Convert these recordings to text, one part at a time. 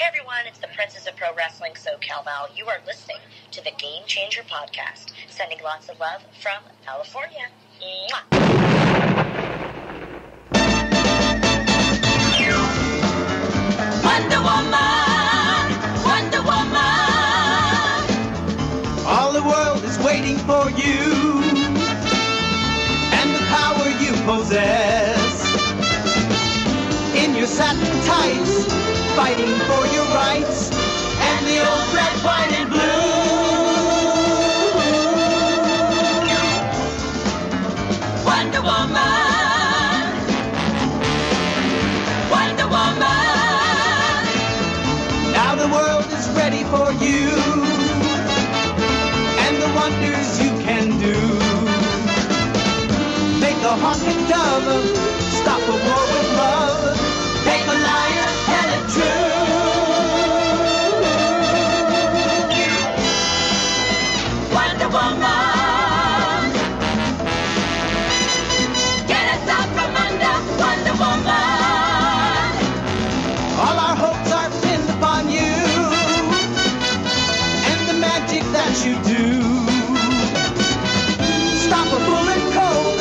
Hey everyone, it's the Princess of Pro Wrestling, SoCal Val. You are listening to the Game Changer Podcast. Sending lots of love from California. Mwah. Wonder Woman, Wonder Woman. All the world is waiting for you and the power you possess. In your satin tights, fighting for your rights, and the old red, white, and blue. Wonder Woman, Wonder Woman. Now the world is ready for you and the wonders you can do. Make a honking dove, stop a war with love, make a liar tell it true. Wonder Woman, get us out from under. Wonder Woman, All our hopes are pinned upon you and the magic that you do. Stop a bullet cold,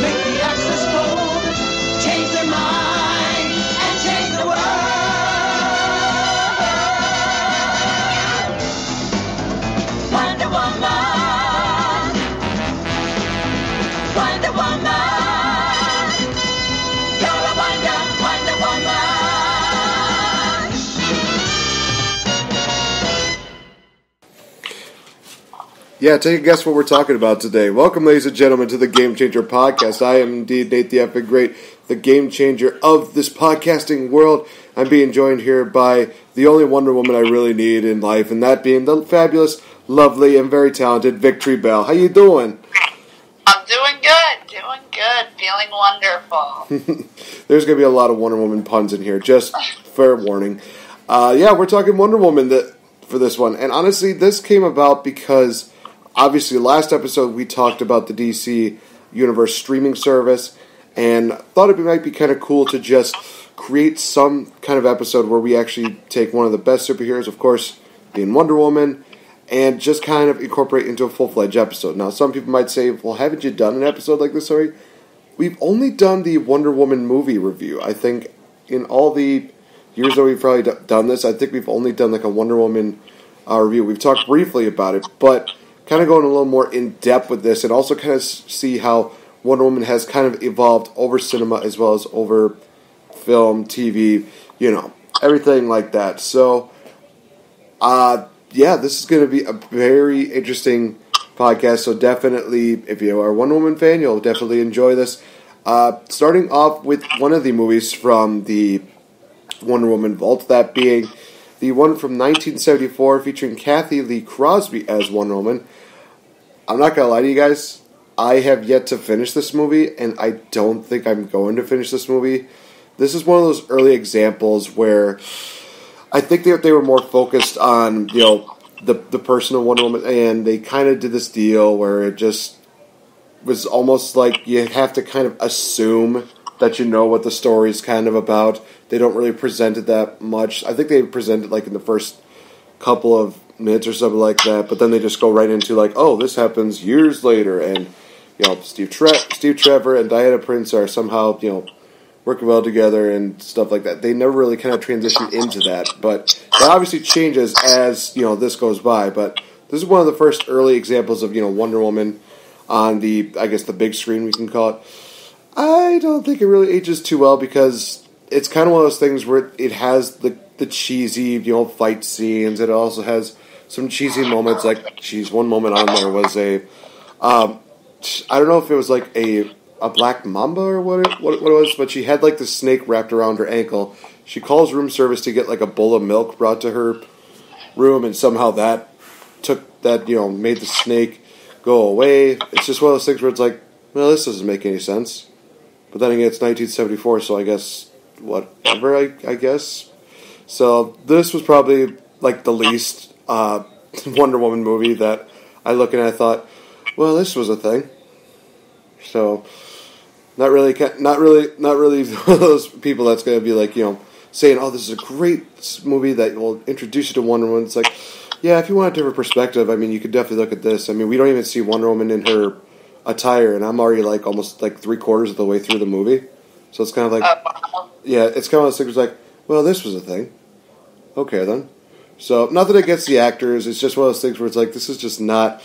make the axis fold, change their mind and change the world. Wonder Woman, Wonder Woman. You're a Wonder Woman. Yeah, take a guess what we're talking about today. Welcome, ladies and gentlemen, to the Game Changer Podcast. I am indeed NateFNGreat, the game changer of this podcasting world. I'm being joined here by the only Wonder Woman I really need in life, and that being the fabulous, lovely, and very talented VictoriBelle. How you doing? I'm doing good, feeling wonderful. There's going to be a lot of Wonder Woman puns in here, just fair warning. Yeah, we're talking Wonder Woman for this one, and honestly, this came about because obviously, last episode we talked about the DC Universe streaming service, and thought it might be kind of cool to just create some kind of episode where we actually take one of the best superheroes, of course, being Wonder Woman, and just kind of incorporate into a full-fledged episode. Now, some people might say, well, haven't you done an episode like this already? We've only done the Wonder Woman movie review. I think in all the years that we've probably done this, I think we've only done like a Wonder Woman review. We've talked briefly about it, but kind of going a little more in-depth with this and also kind of see how Wonder Woman has kind of evolved over cinema as well as over film, TV, everything like that. So, yeah, this is going to be a very interesting podcast, so definitely, if you are a Wonder Woman fan, you'll definitely enjoy this. Starting off with one of the movies from the Wonder Woman vault, that being the one from 1974 featuring Kathy Lee Crosby as Wonder Woman. I'm not going to lie to you guys, I have yet to finish this movie, and I don't think I'm going to finish this movie. This is one of those early examples where I think that they were more focused on, the person of Wonder Woman, and they kind of did this deal where it just was almost like you have to kind of assume that you know what the story's kind of about. They don't really present it that much. I think they present it like in the first couple of minutes or something like that, but then they just go right into like, oh, this happens years later, and Steve Trevor and Diana Prince are somehow working well together and stuff like that. They never really kind of transition into that, but that obviously changes as this goes by. But this is one of the first early examples of Wonder Woman on the, I guess, the big screen, we can call it. I don't think it really ages too well because it's kind of one of those things where it has the cheesy fight scenes. It also has some cheesy moments. Like, one moment on there was I don't know if it was like a black mamba or what it was, but she had like the snake wrapped around her ankle. She calls room service to get like a bowl of milk brought to her room, and somehow that made the snake go away. It's just one of those things where it's like, well, this doesn't make any sense. But then again, it's 1974, so I guess whatever, I guess. So this was probably like the least Wonder Woman movie that I look at and I thought, well, this was a thing. So not really one of those people that's going to be like, saying, "Oh, this is a great movie that will introduce you to Wonder Woman." It's like, yeah, if you want a different perspective, I mean, you could definitely look at this. I mean, we don't even see Wonder Woman in her attire, and I'm already like almost like 3/4 of the way through the movie. So it's kind of like, yeah, it's kind of one of those things like, well, this was a thing. Okay, then. So, nothing against the actors. It's just one of those things where it's like, this is just not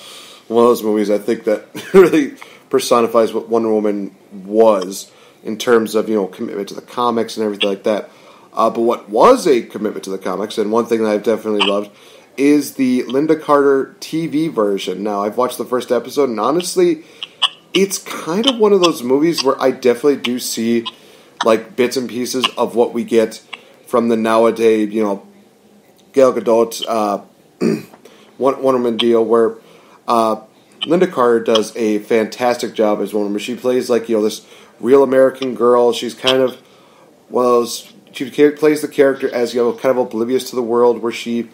one of those movies I think that really personifies what Wonder Woman was in terms of, commitment to the comics and everything like that. But what was a commitment to the comics, and one thing that I've definitely loved, is the Linda Carter TV version. Now, I've watched the first episode, and honestly, it's kind of one of those movies where I definitely do see, like, bits and pieces of what we get from the nowadays, Gal Gadot, Wonder Woman deal, where Linda Carter does a fantastic job as Wonder Woman. She plays, like, this real American girl. She's kind of one of those, she plays the character as, kind of oblivious to the world, where she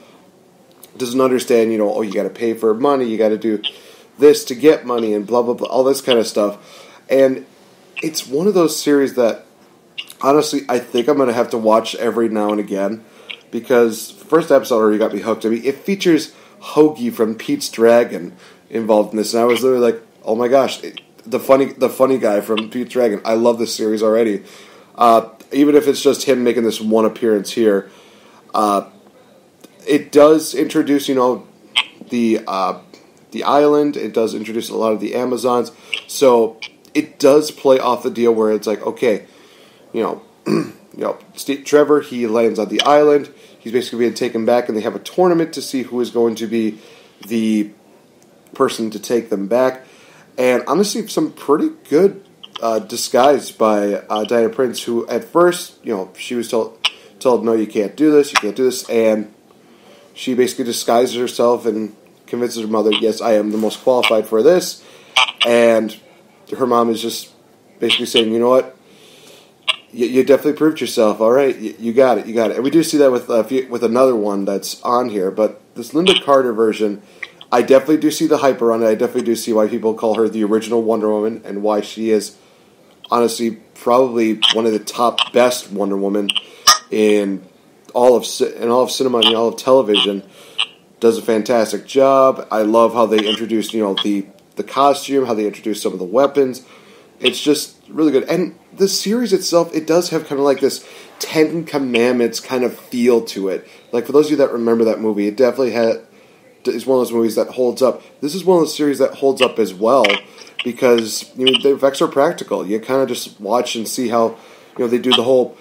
doesn't understand, oh, you got to pay for money, you got to do this to get money, and blah, blah, blah, all this kind of stuff. And it's one of those series that, honestly, I think I'm going to have to watch every now and again, because the first episode already got me hooked. I mean, it features Hoagie from Pete's Dragon involved in this, and I was literally like, oh my gosh, the funny guy from Pete's Dragon. I love this series already. Even if it's just him making this one appearance here, it does introduce, the island. It does introduce a lot of the Amazons. So it does play off the deal where it's like, okay, Trevor, he lands on the island. He's basically being taken back, and they have a tournament to see who is going to be the person to take them back. And honestly, some pretty good disguise by Diana Prince, who at first, she was told, no, you can't do this, and she basically disguises herself and convinces her mother, yes, I am the most qualified for this. And her mom is just basically saying, you know what, you definitely proved yourself. All right, you got it. And we do see that with another one that's on here. But this Linda Carter version, I definitely do see the hype around it. I definitely do see why people call her the original Wonder Woman, and why she is honestly probably one of the top best Wonder Woman in all of cinema and all of television. Does a fantastic job. I love how they introduced the costume, how they introduced some of the weapons. It's just really good. And the series itself, it does have kind of like this Ten Commandments kind of feel to it. Like, for those of you that remember that movie, it definitely is one of those movies that holds up. This is one of those series that holds up as well, because the effects are practical. You kind of just watch and see how they do the whole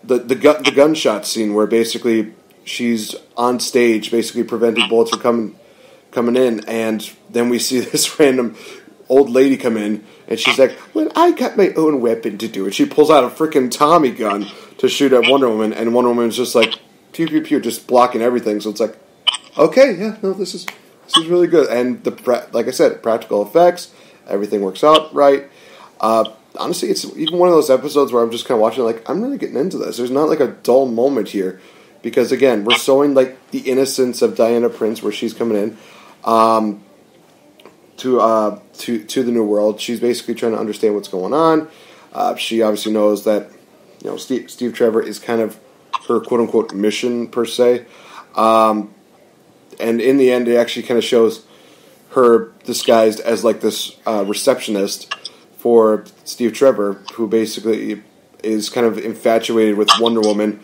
the gunshot scene, where basically she's on stage basically preventing bullets from coming in, and then we see this random old lady come in, and she's like, well, I got my own weapon to do it. She pulls out a freaking Tommy gun to shoot at Wonder Woman, and Wonder Woman's just like, pew, pew, pew, just blocking everything. So it's like, okay, yeah, no, this is really good. And like I said, practical effects, everything works out right. Honestly, it's even one of those episodes where I'm just kind of watching, like, I'm really getting into this. There's not like a dull moment here, because again, we're showing like the innocence of Diana Prince, where she's coming in to the new world. She's basically trying to understand what's going on. She obviously knows that Steve Trevor is kind of her quote unquote mission per se. And in the end, it actually kind of shows her disguised as like this receptionist for Steve Trevor, who basically is kind of infatuated with Wonder Woman,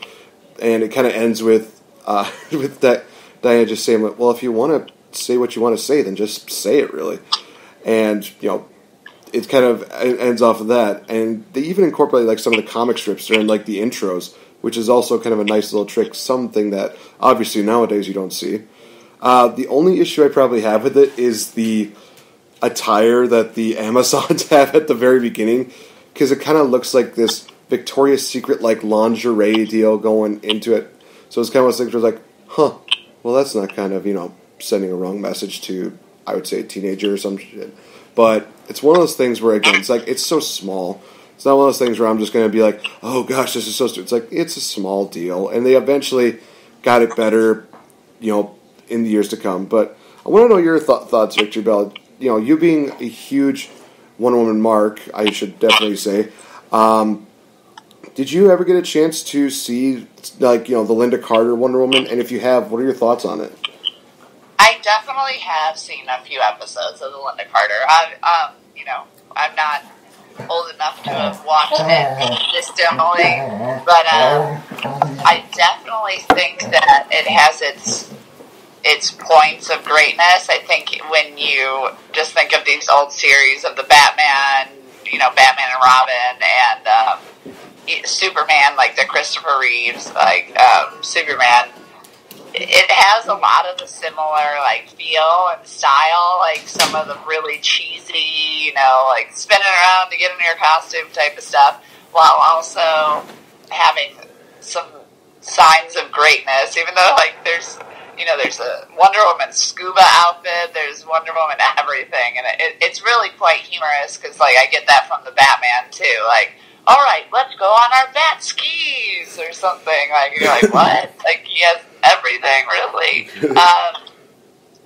and it kind of ends with that Diana just saying, "Well, if you want to say what you want to say, then just say it, really." And it kind of ends off of that, and they even incorporate like some of the comic strips during like the intros, which is also kind of a nice little trick, something that obviously nowadays you don't see. The only issue I probably have with it is the attire that the Amazons have at the very beginning, because it kind of looks like this Victoria's Secret like lingerie deal going into it. So it's kind of one of those things where it's like, well, that's not kind of sending a wrong message to, I would say, a teenager or some shit. But it's one of those things where, again, it's like, it's so small. It's not one of those things where I'm just going to be like, oh gosh, this is so stupid. It's like, it's a small deal, and they eventually got it better, in the years to come. But I want to know your thoughts, Victor Bell. You being a huge Wonder Woman mark, I should definitely say. did you ever get a chance to see, like, the Linda Carter Wonder Woman? And if you have, what are your thoughts on it? I definitely have seen a few episodes of the Linda Carter. I'm not old enough to have watched it distantly, but I definitely think that it has its points of greatness. I think when you just think of these old series of the Batman, Batman and Robin, and Superman, like the Christopher Reeves, Superman, it has a lot of the similar, feel and style, some of the really cheesy, spinning around to get into your costume type of stuff, while also having some signs of greatness, even though, there's a Wonder Woman scuba outfit, there's Wonder Woman everything, and it's really quite humorous, because, I get that from the Batman, too, all right, let's go on our bat skis, or something, you're like, what? He has everything, really.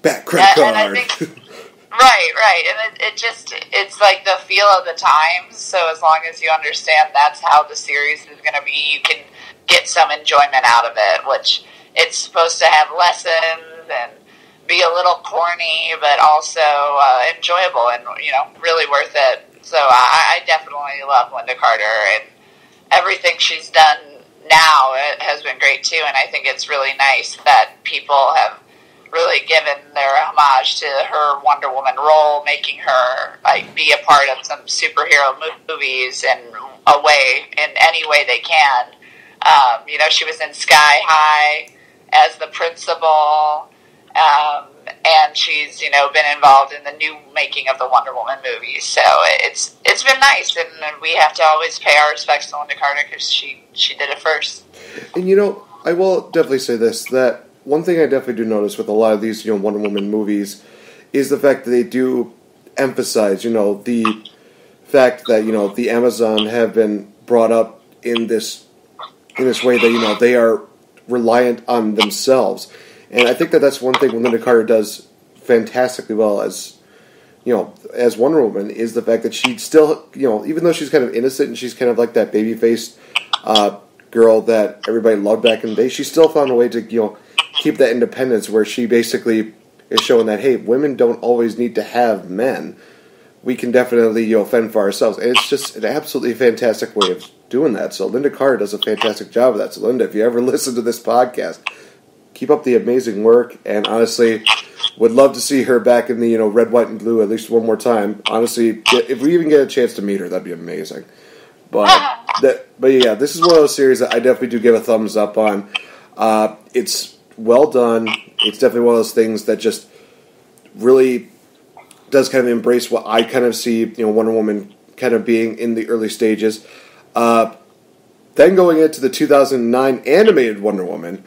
Bat credit card. And I think, right, and it's the feel of the times, so as long as you understand that's how the series is going to be, you can get some enjoyment out of it, which it's supposed to have lessons and be a little corny, but also enjoyable and, really worth it. So I definitely love Linda Carter, and everything she's done now has been great too, and I think it's really nice that people have really given their homage to her Wonder Woman role, making her be a part of some superhero movies in any way they can. She was in Sky High as the principal, and she's been involved in the new making of the Wonder Woman movies. So it's been nice, and we have to always pay our respects to Linda Carter because she did it first. And I will definitely say this, that one thing I definitely do notice with a lot of these Wonder Woman movies is the fact that they do emphasize the fact that the Amazon have been brought up in this way that they are reliant on themselves. And I think that that's one thing Linda Carter does fantastically well as Wonder Woman, is the fact that she still, even though she's kind of innocent and she's kind of like that baby-faced girl that everybody loved back in the day, she still found a way to, keep that independence, where she basically is showing that, hey, women don't always need to have men. We can definitely, fend for ourselves. And it's just an absolutely fantastic way of doing that. So Linda Carter does a fantastic job of that. So Linda, if you ever listen to this podcast, keep up the amazing work, and honestly, would love to see her back in the red, white, and blue at least one more time. Honestly, if we even get a chance to meet her, that'd be amazing. But yeah, this is one of those series that I definitely do give a thumbs up on. It's well done. It's definitely one of those things that just really does kind of embrace what I kind of see Wonder Woman kind of being in the early stages. Then going into the 2009 animated Wonder Woman.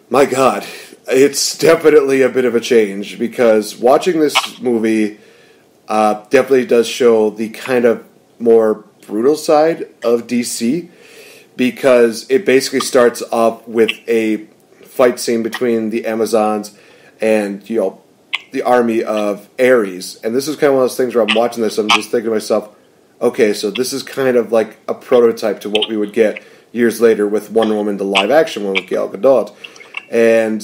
My God, it's definitely a bit of a change, because watching this movie definitely does show the kind of more brutal side of DC, because it basically starts off with a fight scene between the Amazons and, the army of Ares. And this is kind of one of those things where I'm watching this, I'm just thinking to myself, okay, so this is kind of like a prototype to what we would get years later with Wonder Woman, the live-action one with Gal Gadot. And,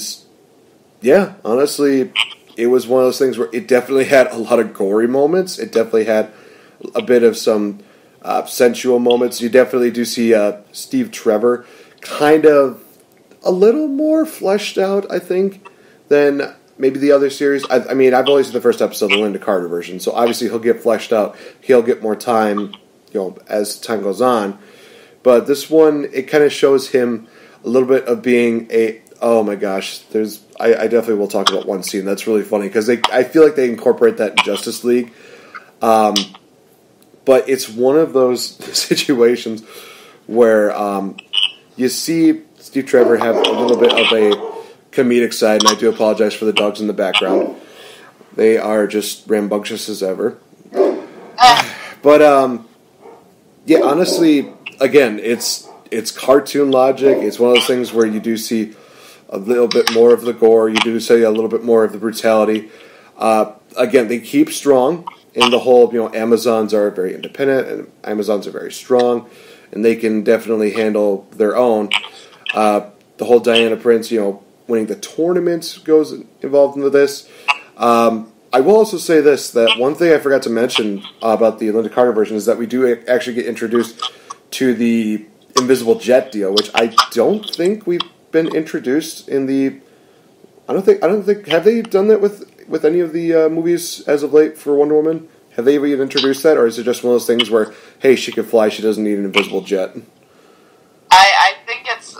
yeah, honestly, it was one of those things where it definitely had a lot of gory moments. It definitely had a bit of some sensual moments. You definitely do see Steve Trevor kind of a little more fleshed out, I think, than maybe the other series. I mean, I've only seen the first episode of the Linda Carter version, so obviously he'll get fleshed out. He'll get more time, as time goes on. But this one, it kind of shows him a little bit of being oh my gosh, I definitely will talk about one scene that's really funny, because I feel like they incorporate that in Justice League. But it's one of those situations where you see Steve Trevor have a little bit of a comedic side, and I do apologize for the dogs in the background. They are just rambunctious as ever. But, yeah, honestly, again, it's cartoon logic. It's one of those things where you do see a little bit more of the gore. You do see a little bit more of the brutality. Again, they keep strong in the whole, Amazons are very independent, and Amazons are very strong. and they can definitely handle their own. The whole Diana Prince, winning the tournament goes involved into this. I will also say this, that one thing I forgot to mention about the Linda Carter version is that we do actually get introduced to the Invisible Jet deal, which I don't think we've been introduced in the... I don't think have they done that with any of the movies as of late for Wonder Woman? Have they even introduced that, or is it just one of those things where, hey, she can fly, she doesn't need an invisible jet? I think it's...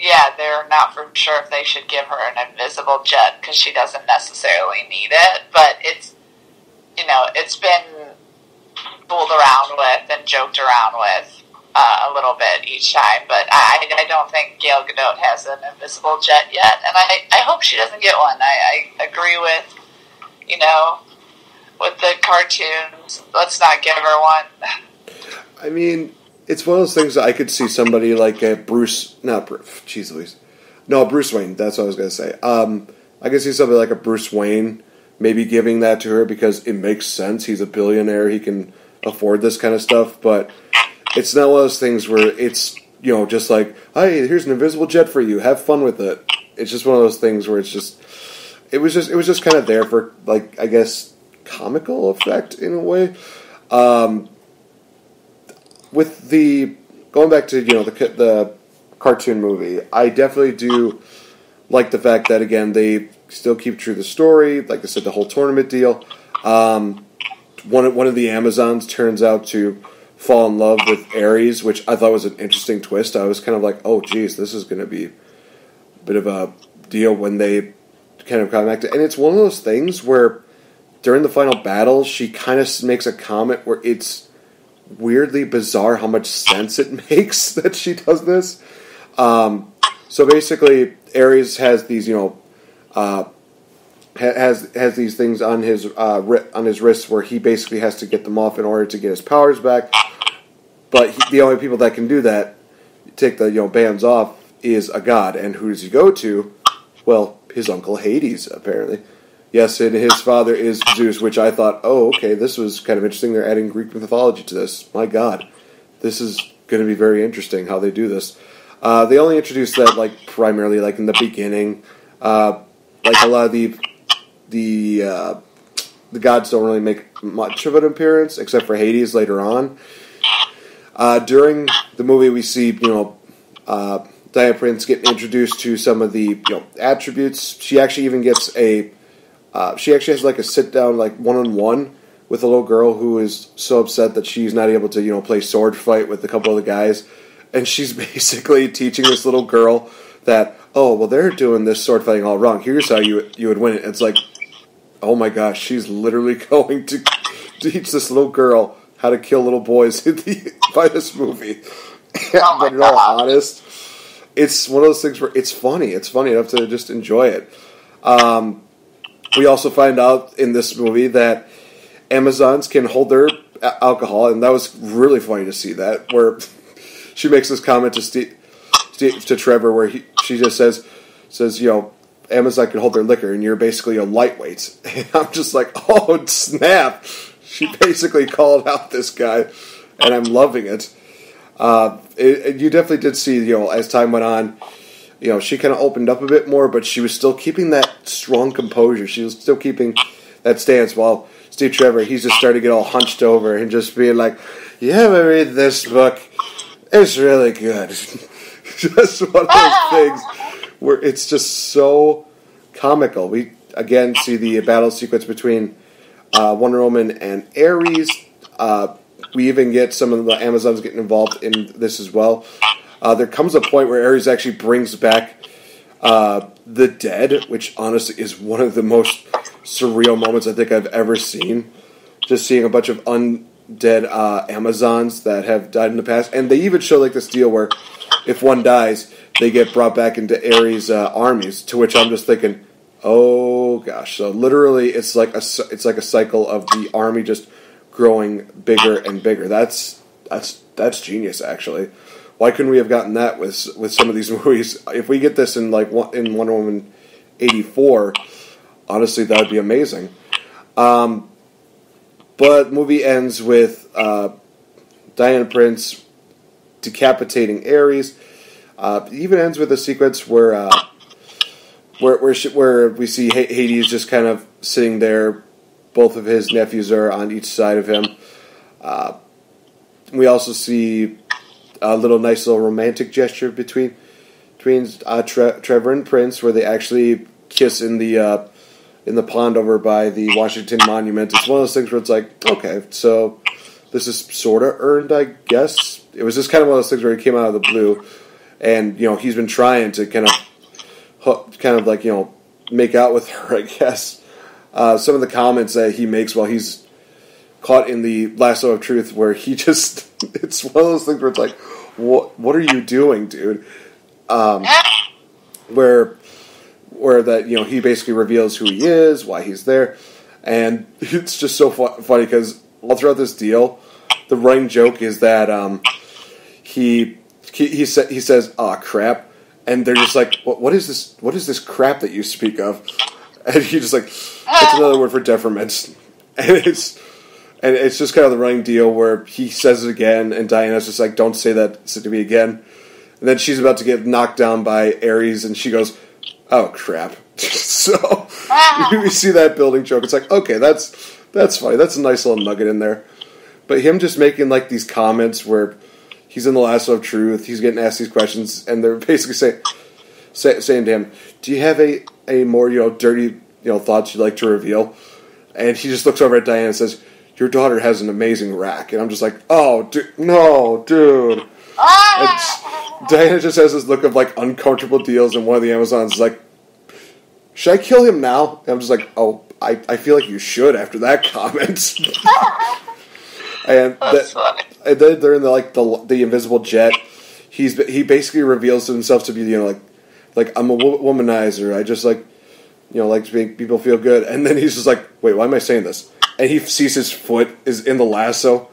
Yeah, they're not for sure if they should give her an invisible jet because she doesn't necessarily need it. But it's, it's been fooled around with and joked around with a little bit each time. But I don't think Gal Gadot has an invisible jet yet, and I hope she doesn't get one. I agree with, with the cartoons. Let's not give her one. I mean, it's one of those things that I could see somebody like Bruce Wayne. That's what I was going to say. I could see somebody like a Bruce Wayne maybe giving that to her because it makes sense. He's a billionaire. He can afford this kind of stuff. But it's not one of those things where it's, just like, hey, here's an invisible jet for you. Have fun with it. It's just one of those things where it's just, it was just kind of there for, like, I guess, comical effect in a way. With the going back to the cartoon movie, I definitely do like the fact that again they still keep true to the story. Like I said, the whole tournament deal. One of the Amazons turns out to fall in love with Ares, which I thought was an interesting twist. I was kind of like, oh geez, this is going to be a bit of a deal when they kind of connect it. And it's one of those things where during the final battle, she kind of makes a comment where it's weirdly bizarre how much sense it makes that she does this. So basically, Ares has these, has these things on his wrists where he basically has to get them off in order to get his powers back. But the only people that can do that, take the bands off, is a god. And who does he go to? Well, his uncle Hades, apparently. Yes, and his father is Zeus, which I thought, oh, okay, this was kind of interesting. They're adding Greek mythology to this. My God, this is going to be very interesting how they do this. They only introduced that primarily in the beginning. A lot of the gods don't really make much of an appearance, except for Hades later on. During the movie, we see Diana Prince getting introduced to some of the attributes. She actually even gets she actually has a sit-down, one-on-one with a little girl who is so upset that she's not able to, play sword fight with a couple of the guys. And she's basically teaching this little girl that, oh, well, they're doing this sword fighting all wrong. Here's how you would win it. And it's like, oh my gosh, she's literally going to teach this little girl how to kill little boys by this movie. But in all honest, it's one of those things where it's funny. It's funny enough to just enjoy it. We also find out in this movie that Amazons can hold their alcohol, and that was really funny to see that, where she makes this comment to Trevor where she just says, Amazon can hold their liquor, and you're basically a lightweight. And I'm just like, oh, snap. She basically called out this guy, and I'm loving it. You definitely did see, as time went on, she kind of opened up a bit more, but she was still keeping that strong composure. She was still keeping that stance, while Steve Trevor, he's just starting to get all hunched over and just being like, you haven't read this book. It's really good. Just one of those things where it's just so comical. We, again, see the battle sequence between Wonder Woman and Ares. We even get some of the Amazons getting involved in this as well. There comes a point where Ares actually brings back the dead, which honestly is one of the most surreal moments I think I've ever seen. Just seeing a bunch of undead Amazons that have died in the past. And they even show this deal where if one dies, they get brought back into Ares' armies, to which I'm just thinking, oh gosh. So literally it's like a cycle of the army just growing bigger and bigger. That's genius, actually. Why couldn't we have gotten that with some of these movies? If we get this in in Wonder Woman 84, honestly, that would be amazing. But the movie ends with Diana Prince decapitating Ares. It even ends with a sequence where we see Hades just kind of sitting there. Both of his nephews are on each side of him. We also see a nice little romantic gesture between Trevor and Prince, where they actually kiss in the pond over by the Washington Monument. It's one of those things where it's like, okay, so this is sort of earned, I guess. It was just kind of one of those things where he came out of the blue, and he's been trying to kind of make out with her, I guess. Some of the comments that he makes while he's caught in the lasso of truth, where he just, it's one of those things where it's like, what are you doing, dude? Where that, he basically reveals who he is, why he's there, and it's just so funny because all throughout this deal, the running joke is that he says, "Aw, crap," and they're just like, what is this crap that you speak of? And he's just like, it's another word for deferment, and it's just kind of the running deal where he says it again, and Diana's just like, don't say that to me again. And then she's about to get knocked down by Ares, and she goes, oh, crap. So, we see that building joke. It's like, okay, that's funny. That's a nice little nugget in there. But him just making, these comments where he's in the lasso of truth, he's getting asked these questions, and they're basically saying to him, do you have a more, dirty, thoughts you'd like to reveal? And he just looks over at Diana and says, your daughter has an amazing rack. And I'm just like, oh, no, dude. And Diana just has this look of, uncomfortable deals, and one of the Amazons is like, should I kill him now? And I'm just like, oh, I feel like you should after that comment. And then they're in the invisible jet. He basically reveals himself to be, I'm a womanizer. I just like to make people feel good. And then he's just like, wait, why am I saying this? And he sees his foot is in the lasso.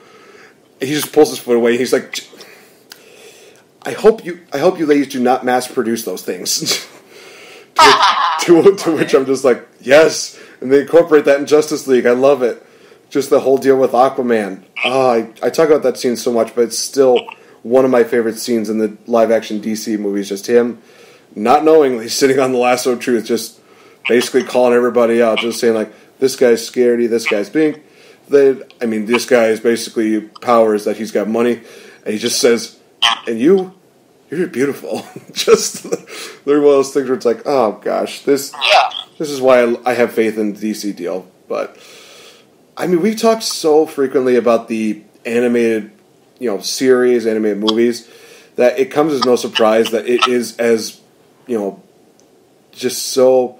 He just pulls his foot away. He's like, I hope you ladies do not mass produce those things. to which I'm just like, yes. And they incorporate that in Justice League. I love it. Just the whole deal with Aquaman. I talk about that scene so much, but it's still one of my favorite scenes in the live-action DC movies. Just him, not knowingly, sitting on the lasso of truth, just basically calling everybody out, just saying, this guy's scaredy, this guy's being... this guy is basically powers that he's got money, and he just says, and you're beautiful. Just, they're one of those things where it's like, oh gosh, this is why I have faith in the DC deal. But, we've talked so frequently about the animated, series, animated movies, that it comes as no surprise that it is as, just so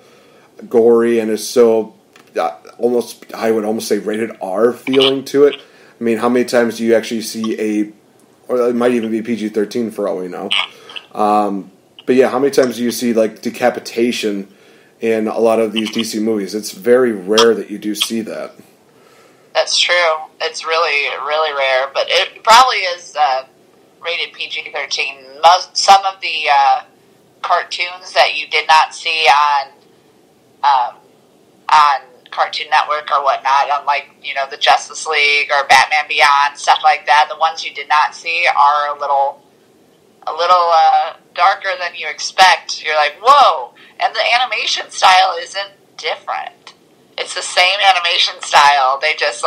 gory and is so I would almost say rated R feeling to it. How many times do you actually see or it might even be PG-13 for all we know. But yeah, how many times do you see decapitation in a lot of these DC movies? It's very rare that you do see that. That's true. It's really, really rare, but it probably is rated PG-13. Some of the cartoons that you did not see on Cartoon Network or whatnot, unlike, the Justice League or Batman Beyond, stuff like that, the ones you did not see are a little darker than you expect. You're like, whoa! And the animation style isn't different. It's the same animation style. They just,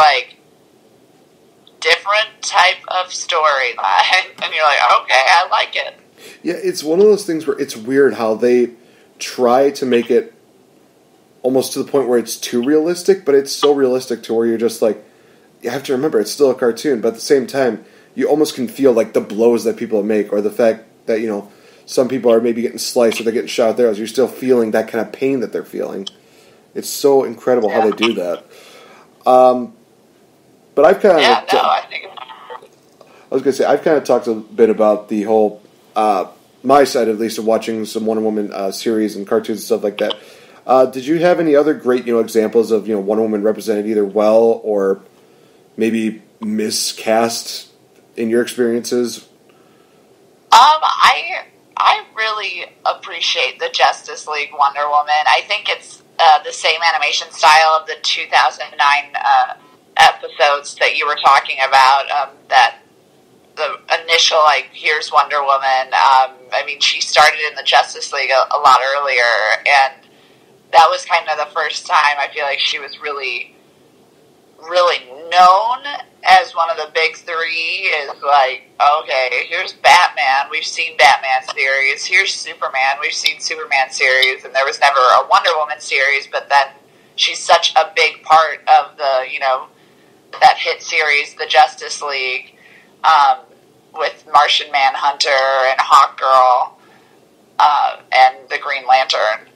different type of storyline. And you're like, okay, I like it. Yeah, it's one of those things where it's weird how they try to make it almost to the point where it's too realistic, but it's so realistic to where you're just like, you have to remember, it's still a cartoon, but at the same time, you almost can feel the blows that people make, or the fact that, some people are maybe getting sliced or they're getting shot there, so you're still feeling that kind of pain that they're feeling. It's so incredible how they do that. But I've kind of... I was going to say, I've kind of talked a bit about the whole, my side at least, of watching some Wonder Woman series and cartoons and stuff like that. Did you have any other great, examples of, Wonder Woman represented either well or maybe miscast in your experiences? I really appreciate the Justice League Wonder Woman. I think it's the same animation style of the 2009 episodes that you were talking about. That the initial, like, here's Wonder Woman. I mean, she started in the Justice League a lot earlier, and that was kind of the first time I feel like she was really, really known as one of the big three. Is like, okay, here's Batman. We've seen Batman series. Here's Superman. We've seen Superman series, and there was never a Wonder Woman series, but then she's such a big part of the, you know, that hit series, the Justice League, with Martian Manhunter and Hawkgirl, and the Green Lantern.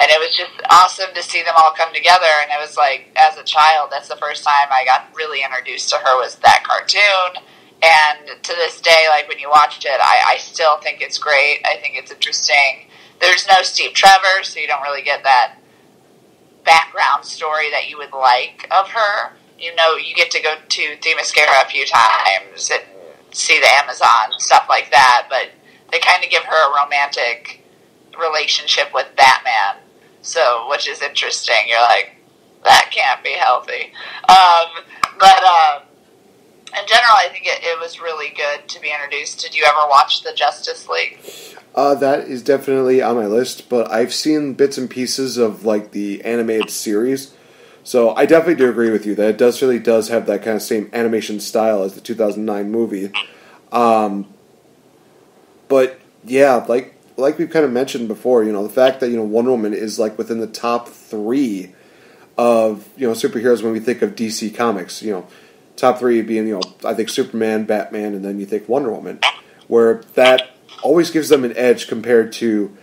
And it was just awesome to see them all come together. And it was like, as a child, that's the first time I got really introduced to her, was that cartoon. And to this day, like, when you watched it, I still think it's great. I think it's interesting. There's no Steve Trevor, so you don't really get that background story that you would like of her. You know, you get to go to Themyscira a few times and see the Amazon, stuff like that, but they kind of give her a romantic relationship with Batman, so, which is interesting. You're like, that can't be healthy. But in general, I think it was really good to be introduced. Did you ever watch the Justice League? That is definitely on my list, but I've seen bits and pieces of, like, the animated series. So I definitely do agree with you that it really does have that kind of same animation style as the 2009 movie. But yeah, like we've kind of mentioned before, you know, the fact that, you know, Wonder Woman is, like, within the top 3 of, you know, superheroes when we think of DC Comics. You know, top 3 being, you know, I think Superman, Batman, and then you think Wonder Woman, where that always gives them an edge compared to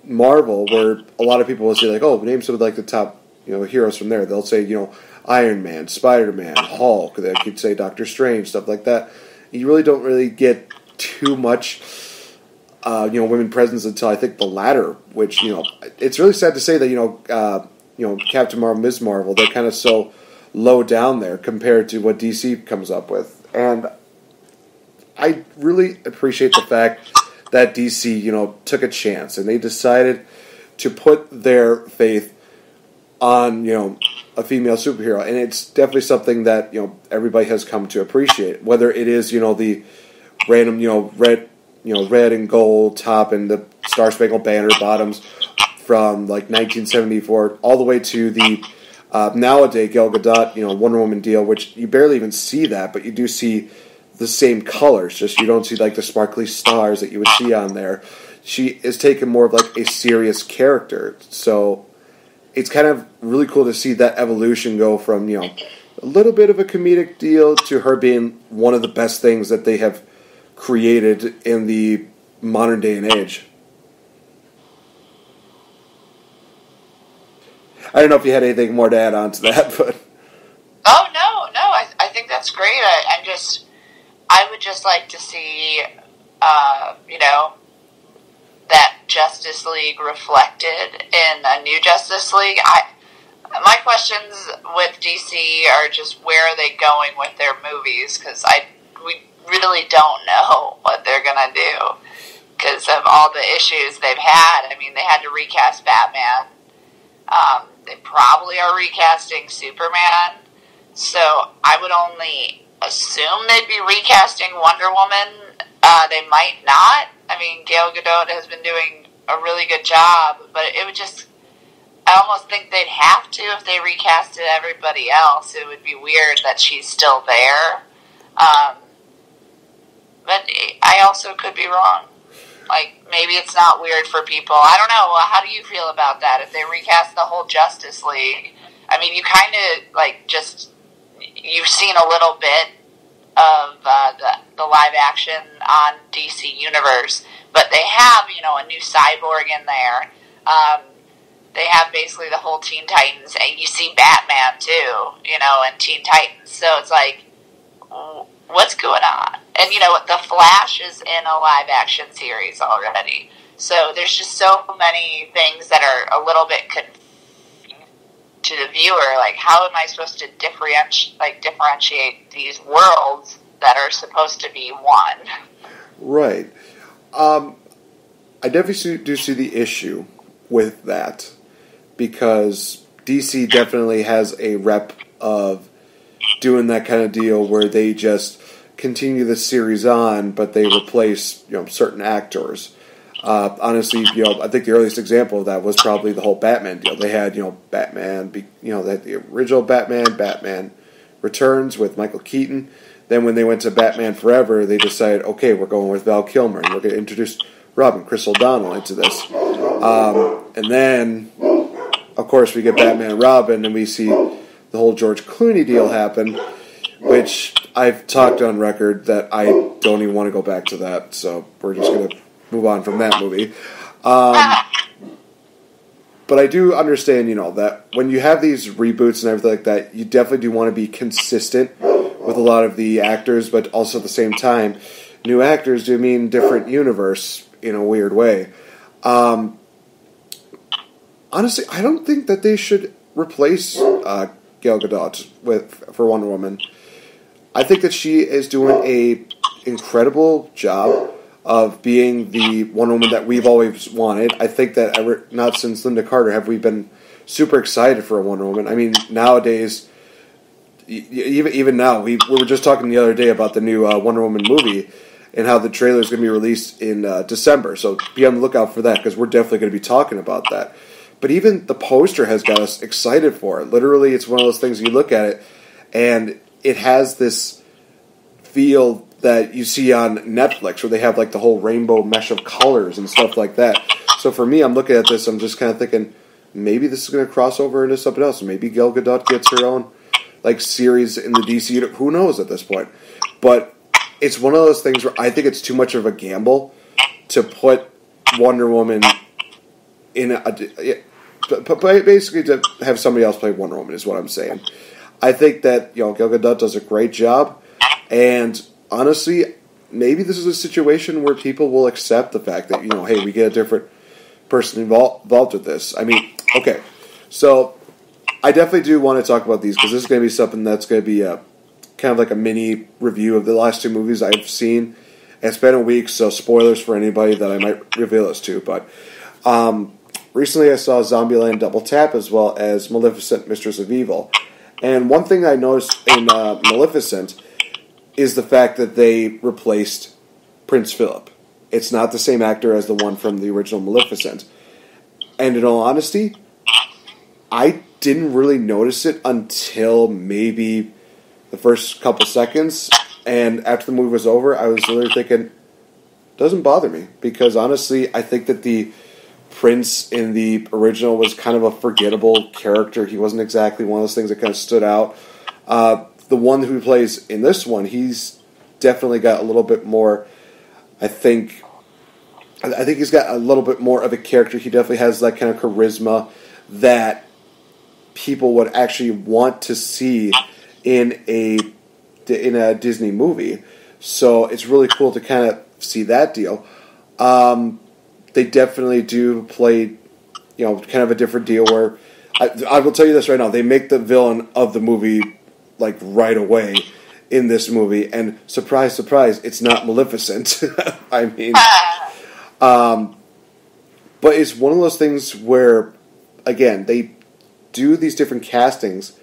Marvel, where a lot of people will say, like, oh, name some of, like, the top, you know, heroes from there. They'll say, you know, Iron Man, Spider-Man, Hulk. They could say Doctor Strange, stuff like that. You really don't really get too much, you know, women presence until I think the latter. Which, you know, it's really sad to say that, you know, Captain Marvel, Ms. Marvel, they're kind of so low down there compared to what DC comes up with. And I really appreciate the fact that DC, you know, took a chance and they decided to put their faith on, you know, a female superhero, and it's definitely something that, you know, everybody has come to appreciate. Whether it is, you know, the random, you know, red and gold top and the Star Spangled Banner bottoms from like 1974, all the way to the nowadays Gal Gadot, you know, Wonder Woman deal, which you barely even see that, but you do see the same colors. Just you don't see like the sparkly stars that you would see on there. She is taken more of like a serious character, so it's kind of really cool to see that evolution go from, you know, a little bit of a comedic deal to her being one of the best things that they have created in the modern day and age. I don't know if you had anything more to add on to that, but... Oh, no, I think that's great. I would just like to see, you know, that Justice League reflected in a new Justice League. My questions with DC are just where are they going with their movies, because we really don't know what they're going to do because of all the issues they've had. I mean, they had to recast Batman. They probably are recasting Superman. So I would only assume they'd be recasting Wonder Woman. They might not. I mean, Gal Gadot has been doing a really good job, but it would just... I almost think they'd have to if they recasted everybody else. It would be weird that she's still there. But I also could be wrong. Like, maybe it's not weird for people. I don't know. Well, how do you feel about that? If they recast the whole Justice League, I mean, you kind of, like, just... You've seen a little bit of the live action on DC Universe, but they have, you know, a new Cyborg in there. They have basically the whole Teen Titans, and you see Batman too, you know, and Teen Titans. So it's like, what's going on? And, you know, The Flash is in a live action series already. So there's just so many things that are a little bit confusing to the viewer. Like, how am I supposed to differentiate these worlds that are supposed to be one? Right. I definitely do see the issue with that, because DC definitely has a rep of doing that kind of deal where they just continue the series on, but they replace certain actors. Honestly, I think the earliest example of that was probably the whole Batman deal. They had Batman, they had the original Batman Returns with Michael Keaton. Then when they went to Batman Forever, they decided, okay, we're going with Val Kilmer, and we're going to introduce Robin, Chris O'Donnell into this. And then, of course, we get Batman and Robin, and we see the whole George Clooney deal happen, which I've talked on record that I don't even want to go back to that, so we're just going to move on from that movie. But I do understand, that when you have these reboots and everything like that, you definitely do want to be consistent with a lot of the actors, but also at the same time, new actors do mean different universe in a weird way. Honestly, I don't think that they should replace Gal Gadot for Wonder Woman. I think that she is doing a incredible job of being the Wonder Woman that we've always wanted. I think that not since Linda Carter have we been super excited for a Wonder Woman. I mean, nowadays, even now, we were just talking the other day about the new Wonder Woman movie and how the trailer is going to be released in December. So be on the lookout for that, because we're definitely going to be talking about that. But even the poster has got us excited for it. Literally, it's one of those things you look at it, and it has this feel that you see on Netflix, where they have like the whole rainbow mesh of colors and stuff like that. So for me, I'm looking at this, I'm just kind of thinking, maybe this is going to cross over into something else. Maybe Gal Gadot gets her own series in the DC universe. Who knows at this point? But it's one of those things where I think it's too much of a gamble to put Wonder Woman in basically to have somebody else play Wonder Woman is what I'm saying. I think that Gal Gadot does a great job, and honestly, maybe this is a situation where people will accept the fact that hey, we get a different person involved with this. I mean, okay, so I definitely do want to talk about these, because this is going to be something that's going to be kind of like a mini review of the last two movies I've seen. It's been a week, so spoilers for anybody that I might reveal this to. But recently I saw Zombieland Double Tap as well as Maleficent, Mistress of Evil. And one thing I noticed in Maleficent is the fact that they replaced Prince Philip. It's not the same actor as the one from the original Maleficent. And in all honesty, I didn't really notice it until maybe the first couple seconds, and after the movie was over, I was literally thinking, doesn't bother me, because honestly, I think that the Prince in the original was kind of a forgettable character. He wasn't exactly one of those things that kind of stood out. The one who plays in this one, he's definitely got a little bit more, I think he's got a little bit more of a character. He definitely has that kind of charisma that people would actually want to see in a Disney movie. So it's really cool to kind of see that deal. They definitely do play, kind of a different deal where, I will tell you this right now, they make the villain of the movie, right away in this movie, and surprise, surprise, it's not Maleficent. I mean, but it's one of those things where, again, they do these different castings,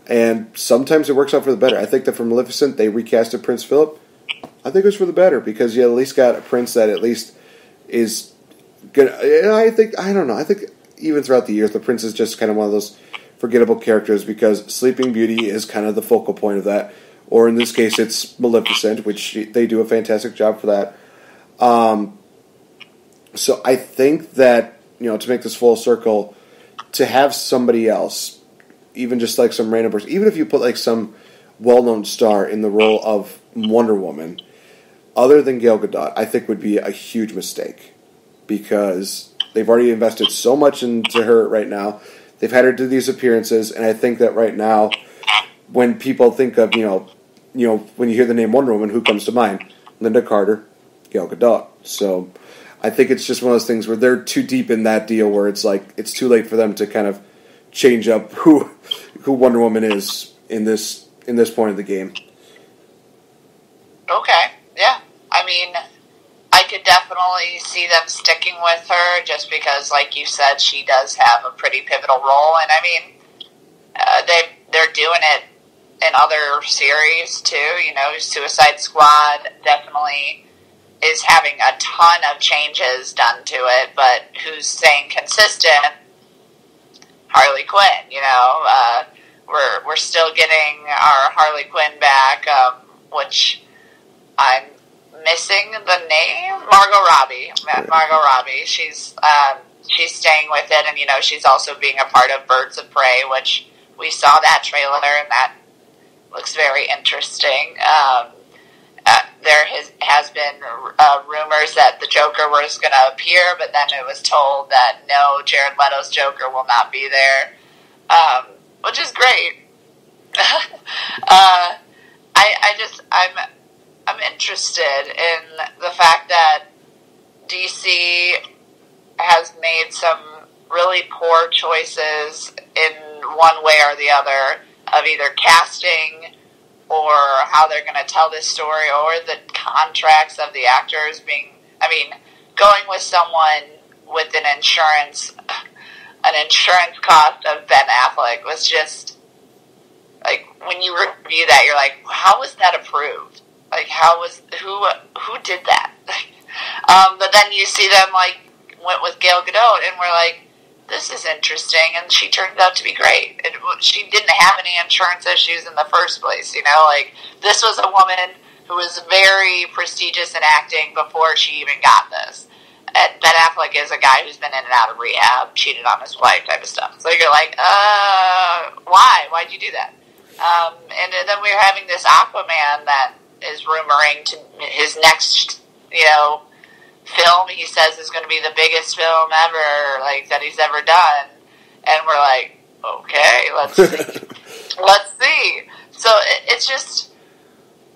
and sometimes it works out for the better. I think that for Maleficent, they recasted Prince Philip. I think it was for the better, because you at least got a prince that at least is good. I think even throughout the years, the prince is just kind of one of those forgettable characters, because Sleeping Beauty is kind of the focal point of that. Or in this case, it's Maleficent, which they do a fantastic job for that. So I think that, to make this full circle, to have somebody else, even just some random person, even if you put some well-known star in the role of Wonder Woman, other than Gal Gadot, I think would be a huge mistake, because they've already invested so much into her right now. They've had her do these appearances, and I think that right now, when people think of, when you hear the name Wonder Woman, who comes to mind? Linda Carter, Gal Gadot. So I think it's just one of those things where they're too deep in that deal, where it's it's too late for them to kind of change up who Wonder Woman is in this point of the game. Okay, yeah. I mean, I could definitely see them sticking with her, just because, like you said, she does have a pretty pivotal role, and I mean, they're doing it in other series too. You know, Suicide Squad definitely is having a ton of changes done to it, but who's staying consistent? Harley Quinn. You know, we're still getting our Harley Quinn back, which I'm missing the name. Margot Robbie. She's staying with it, and you know, she's also being a part of Birds of Prey, which we saw that trailer, and that looks very interesting. There has been rumors that the Joker was going to appear, but then it was told that no, Jared Leto's Joker will not be there, which is great. I'm interested in the fact that DC has made some really poor choices in one way or the other of either casting or how they're going to tell this story, or the contracts of the actors being, I mean, going with someone with an insurance cost of Ben Affleck was just, like, when you review that, you're like, how was that approved? Like, who did that? But then you see them, like, went with Gal Gadot, and we're like, this is interesting, and she turned out to be great. She didn't have any insurance issues in the first place, you know? Like, this was a woman who was very prestigious in acting before she even got this. And Ben Affleck is a guy who's been in and out of rehab, cheated on his wife type of stuff. So you're like, why? Why'd you do that? And then we're having this Aquaman that is rumoring to his next, you know, film he says is going to be the biggest film ever, like, that he's ever done. And we're like, okay, let's see. Let's see. So it's just,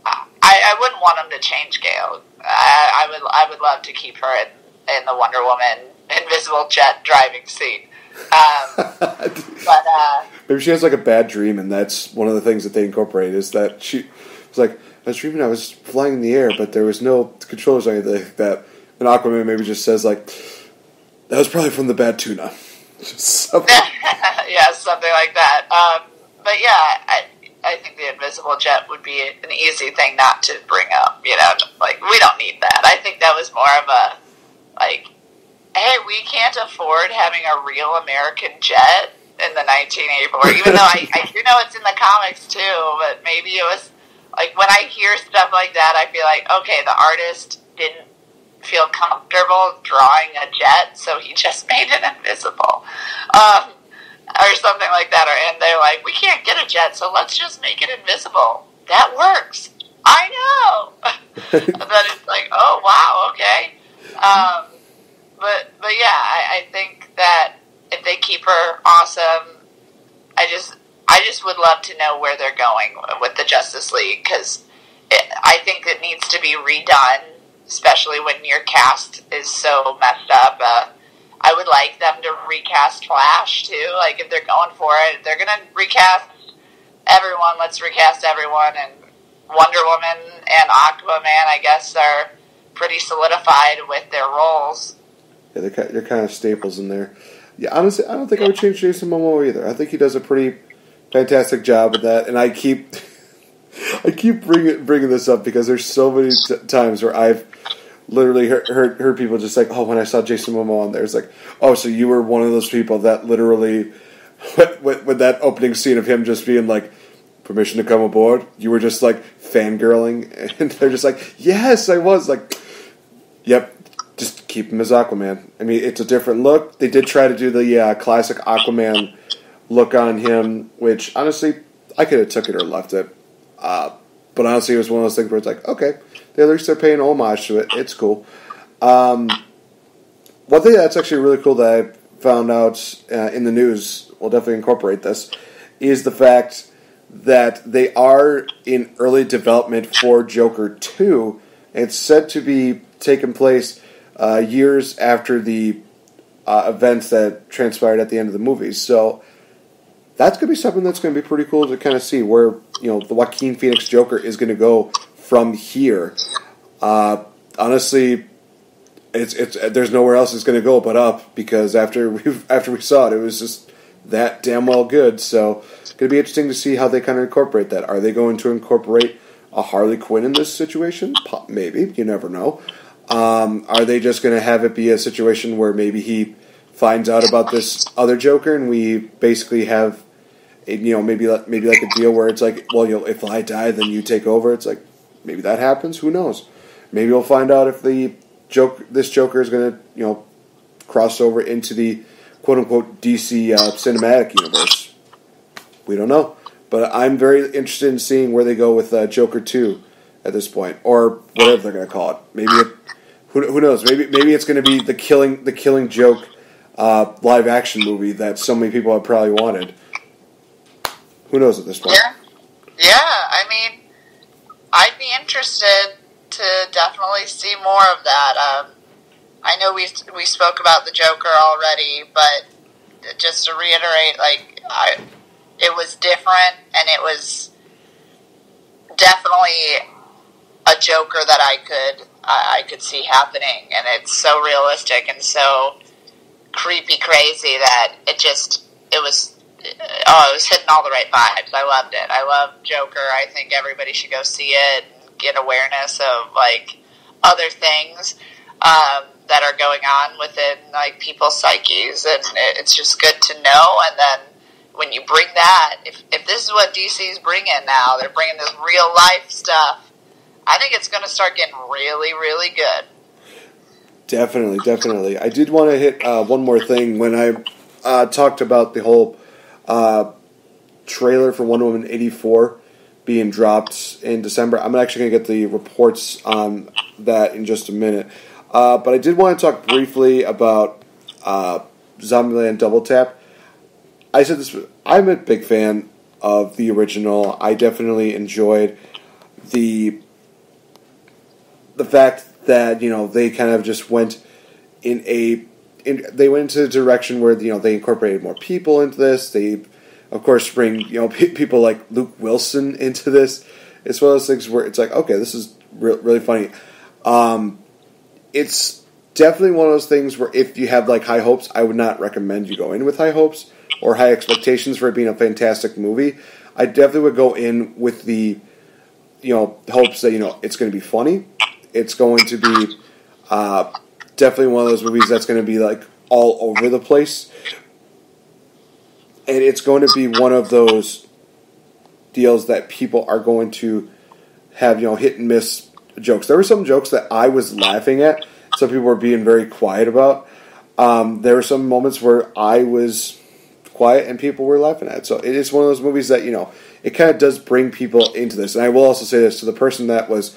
I wouldn't want him to change Gale. I would love to keep her in the Wonder Woman invisible jet driving seat. But maybe she has like a bad dream, and that's one of the things that they incorporate is that she was like, I was dreaming I was flying in the air, but there was no controls or anything like that. And Aquaman maybe just says, like, that was probably from the bad tuna. Just something. Yeah, something like that. But yeah, I think the invisible jet would be an easy thing not to bring up. You know, like, we don't need that. I think that was more of a, like, hey, we can't afford having a real American jet in the 1984. Even though I do know it's in the comics too, but maybe it was, like, when I hear stuff like that, I feel like, okay, the artist didn't feel comfortable drawing a jet, so he just made it invisible, or something like that. And they're like, we can't get a jet, so let's just make it invisible. That works. I know. And then it's like, oh wow, okay. But yeah, I think that if they keep her, awesome. I just would love to know where they're going with the Justice League, because I think it needs to be redone, especially when your cast is so messed up. I would like them to recast Flash, too. Like, if they're going for it, if they're going to recast everyone, let's recast everyone. And Wonder Woman and Aquaman, I guess, are pretty solidified with their roles. Yeah, they're kind of staples in there. Yeah, honestly, I don't think I would change Jason Momoa either. I think he does a pretty fantastic job with that. And I keep bringing this up because there's so many times where I've literally heard people just like, oh, when I saw Jason Momoa on there, it's like, oh, so you were one of those people that literally, with that opening scene of him just being like, permission to come aboard, you were just like fangirling, and they're just like, yes, I was, like, yep, just keep him as Aquaman. I mean, it's a different look. They did try to do the classic Aquaman look on him, which honestly, I could have took it or left it. But honestly, it was one of those things where it's like, okay, at least they're paying homage to it. It's cool. One thing that's actually really cool that I found out in the news, we'll definitely incorporate this, is the fact that they are in early development for Joker 2. It's said to be taking place years after the events that transpired at the end of the movie. So that's going to be something that's going to be pretty cool to kind of see where, you know, the Joaquin Phoenix Joker is going to go from here. Honestly, it's there's nowhere else it's going to go but up, because after we saw it, it was just that damn well good. So it's going to be interesting to see how they kind of incorporate that. Are they going to incorporate a Harley Quinn in this situation? Maybe. You never know. Are they just going to have it be a situation where maybe he finds out about this other Joker and we basically have, maybe like a deal where it's like, well, if I die, then you take over. It's like, maybe that happens. Who knows? Maybe we'll find out if this Joker is going to, cross over into the quote-unquote DC cinematic universe. We don't know. But I'm very interested in seeing where they go with Joker 2 at this point. Or whatever they're going to call it. Maybe who knows? Maybe it's going to be the Killing Joke live-action movie that so many people have probably wanted. Who knows at this point? Yeah, I mean, I'd be interested to definitely see more of that. I know we spoke about the Joker already, but just to reiterate, it was different, and it was definitely a Joker that I could see happening, and it's so realistic and so creepy crazy that it was hitting all the right vibes. I loved it. I love Joker. I think everybody should go see it and get awareness of other things that are going on within people's psyches, and it's just good to know. And then when you bring that, if this is what DC's bringing now, they're bringing this real life stuff. I think it's going to start getting really, really good. Definitely. I did want to hit one more thing when I talked about the whole trailer for Wonder Woman 84 being dropped in December. I'm actually going to get the reports on that in just a minute. But I did want to talk briefly about Zombieland Double Tap. I said this. I'm a big fan of the original. I definitely enjoyed the fact that they kind of just went they went into a direction where they incorporated more people into this. They, of course, bring people like Luke Wilson into this, as well as things where it's like, okay, this is really funny. It's definitely one of those things where if you have high hopes, I would not recommend you go in with high hopes or high expectations for it being a fantastic movie. I definitely would go in with the hopes that it's going to be funny. It's going to be definitely one of those movies that's going to be all over the place, and it's going to be one of those deals that people are going to have hit and miss jokes. There were some jokes that I was laughing at. Some people were being very quiet about. There were some moments where I was quiet and people were laughing at. So it is one of those movies that it kind of does bring people into this. And I will also say this to the person that was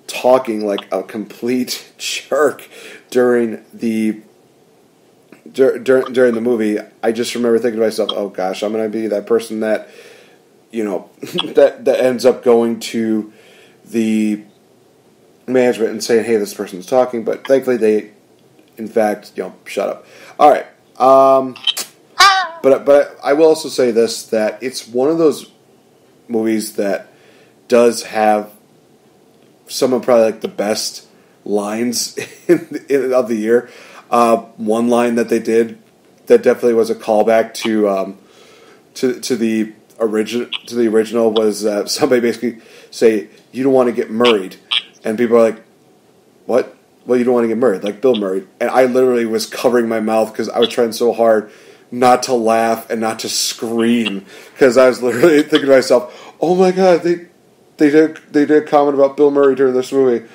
talking like a complete jerk during the movie. I just remember thinking to myself, "Oh gosh, I'm going to be that person that that ends up going to the management and saying, 'Hey, this person's talking,'" but thankfully they, in fact, shut up. All right, but I will also say this, that it's one of those movies that does have some of probably the best lines of the year. One line that they did that definitely was a callback to the original was somebody basically say, "You don't want to get married," and people are like, "What? Well, you don't want to get married, like Bill Murray." And I literally was covering my mouth because I was trying so hard not to laugh and not to scream, because I was literally thinking to myself, "Oh my god, they did a comment about Bill Murray during this movie.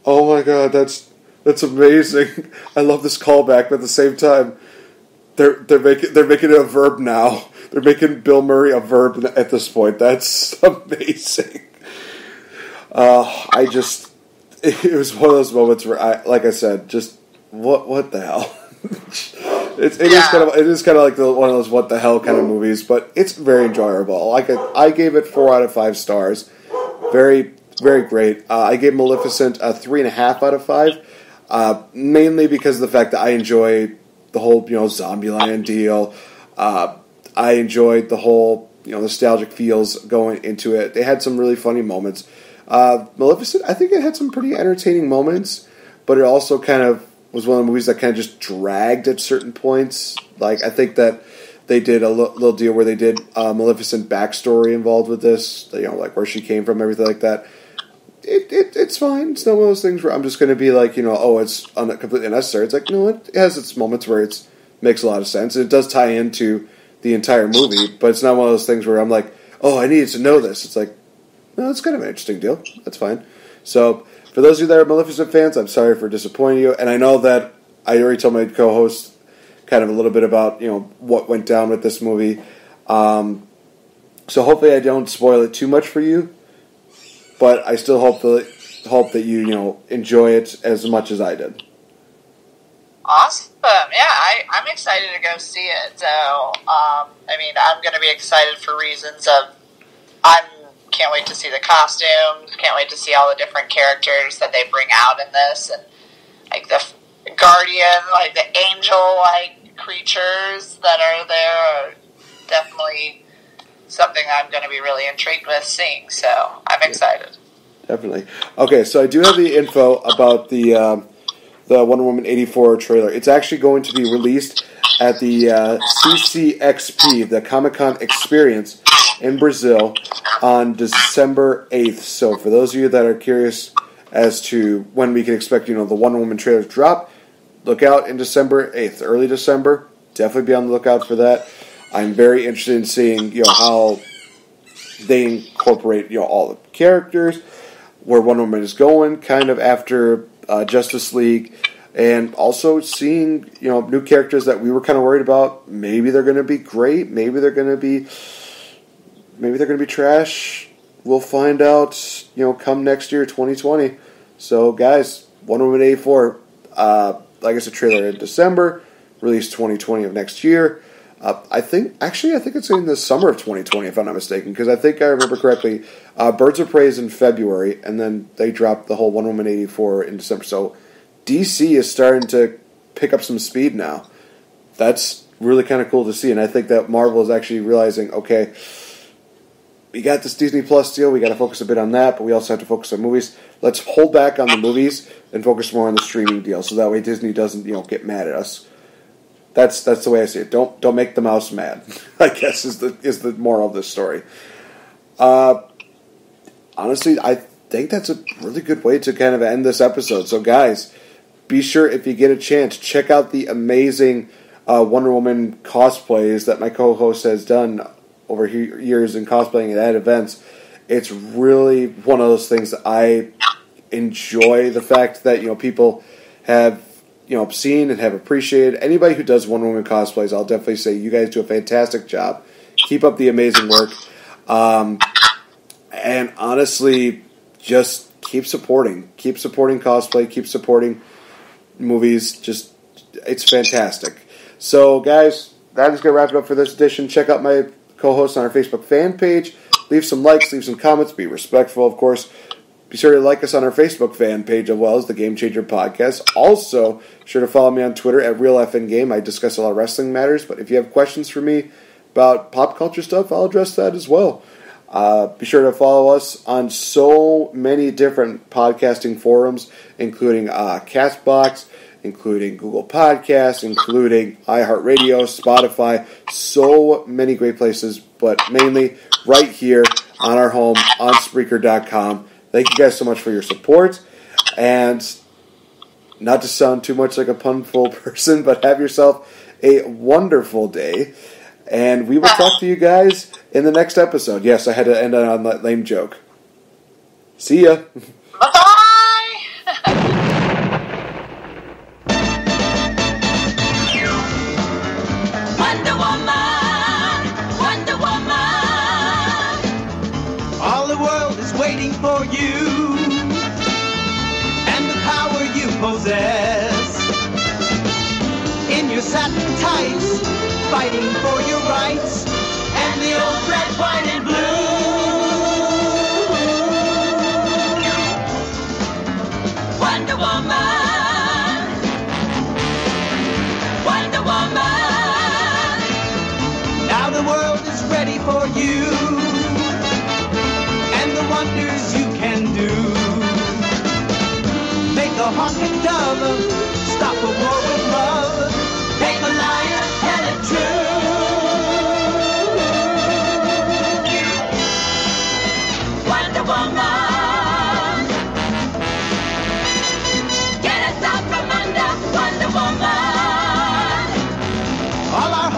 Oh my god, that's amazing. I love this callback," but at the same time, they're making it a verb now. They're making Bill Murray a verb at this point. That's amazing. It was one of those moments where like I said, just what the hell. It is kind of like one of those what the hell kind of movies, but it's very enjoyable. I gave it 4 out of 5 stars. Very, very great. I gave Maleficent a 3.5 out of 5, mainly because of the fact that I enjoyed the whole Zombieland deal. I enjoyed the whole nostalgic feels going into it. They had some really funny moments. Maleficent, I think it had some pretty entertaining moments, but it also kind of was one of the movies that kind of just dragged at certain points. I think that they did a little deal where they did Maleficent backstory involved with this, like where she came from, everything like that. It's fine. It's not one of those things where I'm just going to be like, it's completely unnecessary. It's like, no, it has its moments where it makes a lot of sense. It does tie into the entire movie, but it's not one of those things where I'm like, oh, I needed to know this. It's like, no, it's kind of an interesting deal. That's fine. So, for those of you that are Maleficent fans, I'm sorry for disappointing you. And I know that I already told my co-host kind of a little bit about, what went down with this movie. So hopefully I don't spoil it too much for you. But I still hope that you enjoy it as much as I did. Awesome. Yeah, I'm excited to go see it. So, I'm going to be excited for reasons of can't wait to see the costumes, can't wait to see all the different characters that they bring out in this, and like the guardian, like the angel-like creatures that are there are definitely something I'm going to be really intrigued with seeing, so I'm excited. Definitely. Okay, so I do have the info about the Wonder Woman 84 trailer. It's actually going to be released at the CCXP, the Comic-Con Experience in Brazil, on December 8th. So for those of you that are curious as to when we can expect, the Wonder Woman trailer to drop, look out in December 8th, early December. Definitely be on the lookout for that. I'm very interested in seeing, how they incorporate, all the characters, where Wonder Woman is going, kind of after Justice League, and also seeing, new characters that we were kind of worried about. Maybe they're going to be great. Maybe they're going to be trash. We'll find out, come next year, 2020. So, guys, Wonder Woman 84, like I said, trailer in December, release 2020 of next year. I think it's in the summer of 2020, if I'm not mistaken, because I think I remember correctly. Birds of Prey is in February, and then they dropped the whole Wonder Woman 84 in December. So DC is starting to pick up some speed now. That's really kind of cool to see, and I think that Marvel is actually realizing, okay, we got this Disney Plus deal, we got to focus a bit on that, but we also have to focus on movies. Let's hold back on the movies and focus more on the streaming deal, so that way Disney doesn't, get mad at us. That's the way I see it. Don't make the mouse mad, I guess is the moral of this story. Honestly, I think that's a really good way to kind of end this episode. So guys, be sure if you get a chance, check out the amazing Wonder Woman cosplays that my co-host has done over years in cosplaying at events. It's really one of those things that I enjoy, the fact that people have seen and have appreciated. Anybody who does Wonder Woman cosplays, I'll definitely say you guys do a fantastic job. Keep up the amazing work. And honestly, just keep supporting cosplay, keep supporting movies. Just, it's fantastic. So guys, that is going to wrap it up for this edition. Check out my co-host on our Facebook fan page. Leave some likes, leave some comments, be respectful, of course. Be sure to like us on our Facebook fan page as well as the Game Changer Podcast. Also, sure to follow me on Twitter at RealFNGame. I discuss a lot of wrestling matters, but if you have questions for me about pop culture stuff, I'll address that as well. Be sure to follow us on so many different podcasting forums, including Castbox, including Google Podcasts, including iHeartRadio, Spotify, so many great places, but mainly right here on our home on Spreaker.com. Thank you guys so much for your support, and not to sound too much like a punful person, but have yourself a wonderful day, and we will talk to you guys in the next episode. Yes, I had to end on that lame joke. See ya! Bye-bye! Wonder Woman, Wonder Woman. All the world is waiting for you and the power you possess. In your satin tights, fighting for your rights, and the old red, white, and blue. Wonder Woman, Wonder Woman. Now the world is ready for you and the wonders you can do. Make a hawk and dove, stop a war with love, make a liar tell it true. while our